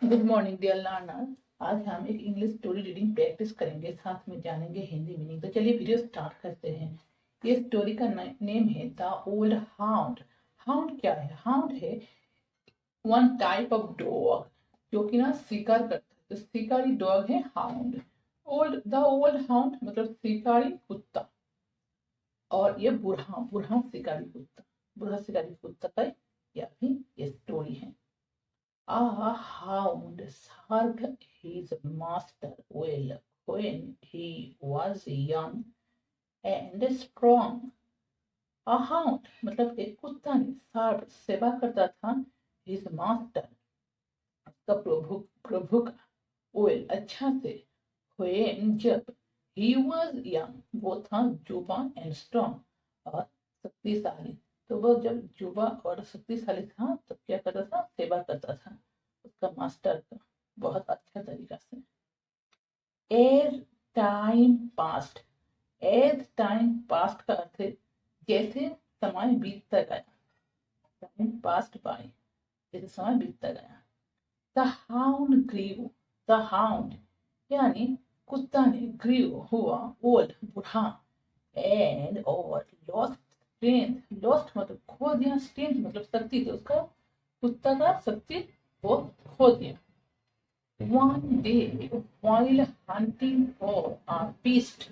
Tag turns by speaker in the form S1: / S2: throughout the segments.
S1: Good morning dear learner. आज हम एक इंग्लिश स्टोरी रीडिंग प्रैक्टिस करेंगे, साथ में जानेंगे हिंदी मीनिंग। तो चलिए वीडियो स्टार्ट करते हैं। ये स्टोरी का नेम है द ओल्ड हाउंड। हाउंड क्या है? हाउंड है वन टाइप ऑफ डॉग जो कि ना शिकार करता है। तो शिकारी डॉग है हाउंड। द ओल्ड हाउंड मतलब शिकारी कुत्ता, और ये बूढ़ा बूढ़ा शिकारी कुत्ता, बूढ़ा शिकारी कुत्ता का यह भी ये स्टोरी है। A hound served his master well when he was young and strong. A hound मतलब एक कुत्ता ने सर्व सेवा करता था his master उसका प्रभु का well अच्छा से when जब he was young वो था जुबान and strong और शक्तिशाली। तो वो जब जुबा और शक्तिशाली था तब क्या करता था? सेवा करता था उसका मास्टर का बहुत अच्छा तरीका से। As time passed. As time passed का अर्थ है जैसे समय बीतता गया। टाइम पास्ट बाय, जैसे समय बीतता गया। The hound grieve. The hound यानी कुत्ता ने ग्रीव हुआ ओल्ड बूढ़ा एंड और लॉस्ट स्ट्रेंथ। लॉस्ट मतलब खो दिया, स्ट्रेंथ मतलब शक्ति। तो उसका कुत्ता का शक्ति वो खो दिया। One day, while hunting for a beast,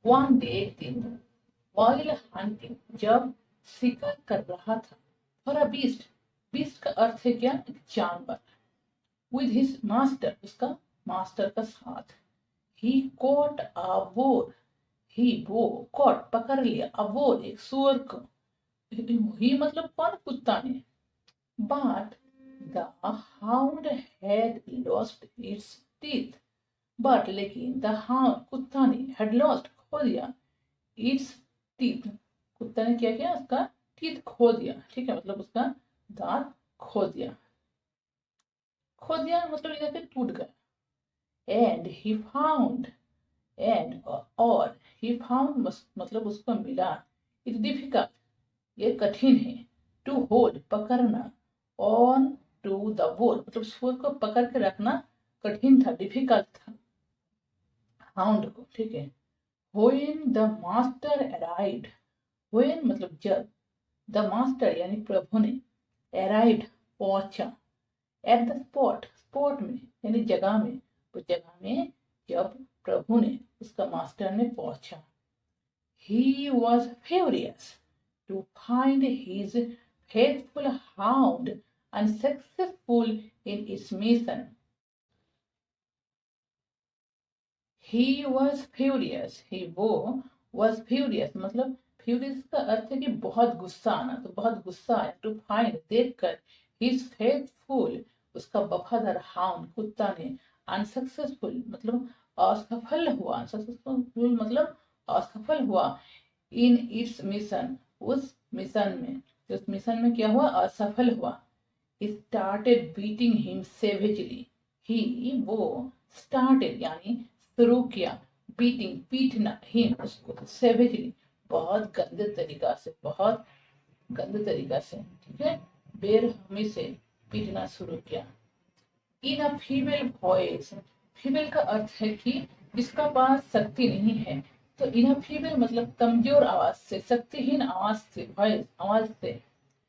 S1: one day एक दिन, while hunting जब शिकार कर रहा था, for a beast, beast का अर्थ है क्या? जानवर। With his master, उसका मास्टर का साथ, he caught a boar, he वो caught पकड़ लिया, a boar एक सुअर को, he मतलब कौन? कुत्ता ने। But the hound had lost its teeth. But लेकिन the hound कुत्ता ने had lost खो दिया its teeth। कुत्ता ने क्या किया? उसका teeth खो दिया। ठीक है, मतलब उसका दांत खो दिया। खो दिया मतलब इधर पे टूट गया। And he found and और he found मतलब उसको मिला it difficult ये कठिन है to hold पकड़ना on to the boar मतलब सुअर को पकड़ के रखना कठिन था, डिफिकल्ट था हाउंड को। ठीक है। when the master arrived, when मतलब जब, the master यानी प्रभु ने, arrived पहुंचा, at the spot spot में यानी जगह में, उस जगह में जब प्रभु ने, उसका मास्टर ने पहुंचा, he was furious to find his faithful hound unsuccessful in its mission. He was furious. He वो was furious मतलब furious का अर्थ है कि बहुत गुस्सा आना। तो बहुत गुस्सा आया to find देखकर his faithful उसका वफादार hound कुत्ता ने unsuccessful मतलब असफल हुआ। unsuccessful मतलब असफल हुआ in its mission उस मिशन में। उस मिशन में क्या हुआ? असफल हुआ। He started beating him savagely. He वो started यानी शुरू किया, beating पीटना him उसको savagely बहुत गंदे तरीका से, बहुत गंदे तरीका से। ठीक है, बेरहमी से पीटना शुरू किया। इन अ फीमेल वॉइस। फीमेल का अर्थ है कि जिसका पास शक्ति नहीं है। तो इन अ फीमेल मतलब कमजोर आवाज से, शक्तिहीन आवाज से, वॉइस आवाज से।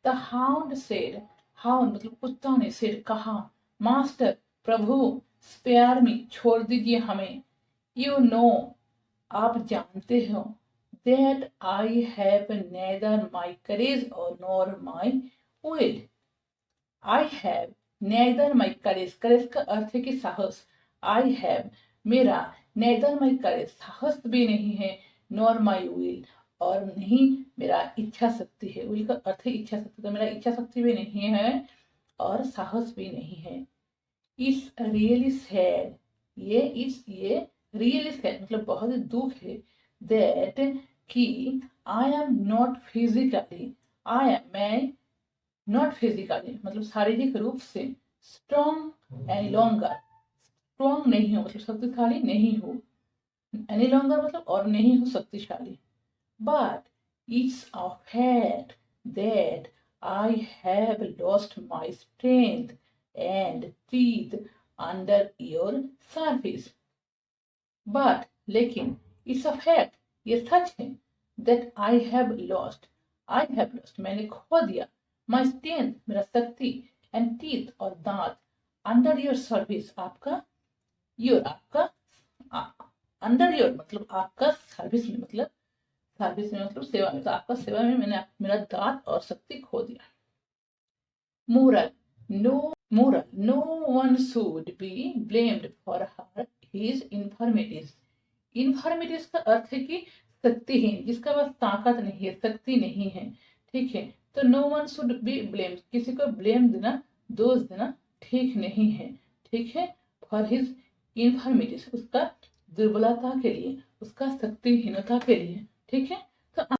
S1: द हाउंड सेड, हाउंड मतलब कुत्ता ने, सेड कहा, मास्टर प्रभु, स्पेयर मी छोड़ दीजिए हमें, यू नो आप जानते हो, that I have neither my courage और nor my will. I have neither my courage, courage का अर्थ है कि साहस। आई हैव मेरा, नेदर माई करेज साहस भी नहीं है, नॉर माई विल और नहीं मेरा इच्छा शक्ति है। विल का अर्थ है इच्छा शक्ति, तो मेरा इच्छा शक्ति भी नहीं है और साहस भी नहीं है। इट्स रियली सैड, ये रियली सैड मतलब बहुत ही दुख है। दैट कि I am not physically, I am मैं नॉट फिजिकली मतलब शारीरिक रूप से, स्ट्रॉन्ग एनी लॉन्गर स्ट्रॉन्ग नहीं हो मतलब शक्तिशाली नहीं हो, एनी लॉन्गर मतलब और नहीं हो शक्तिशाली। But it's a fact that I have lost my strength, and teeth under your surface. But लेकिन it's a fact, ये सच है, that I have lost मैंने खो दिया, my strength मेरा शक्ति, and teeth और दांत, under your surface आपका अंडर योर मतलब आपका सर्विस में मतलब सेवा में, तो आपका सेवा में मैंने मेरा दांत और शक्ति खो दिया। Moral no one should be blamed for her his infirmities का अर्थ है कि शक्तिहीन, जिसका पास ताकत नहीं है, शक्ति नहीं है, ठीक है। तो no one should be blamed, किसी को ब्लेम देना, दोष देना ठीक नहीं है, ठीक है। फॉर हिज इन्फॉर्मिटीज, उसका दुर्बलता के लिए, उसका शक्तिहीनता के लिए, ठीक है।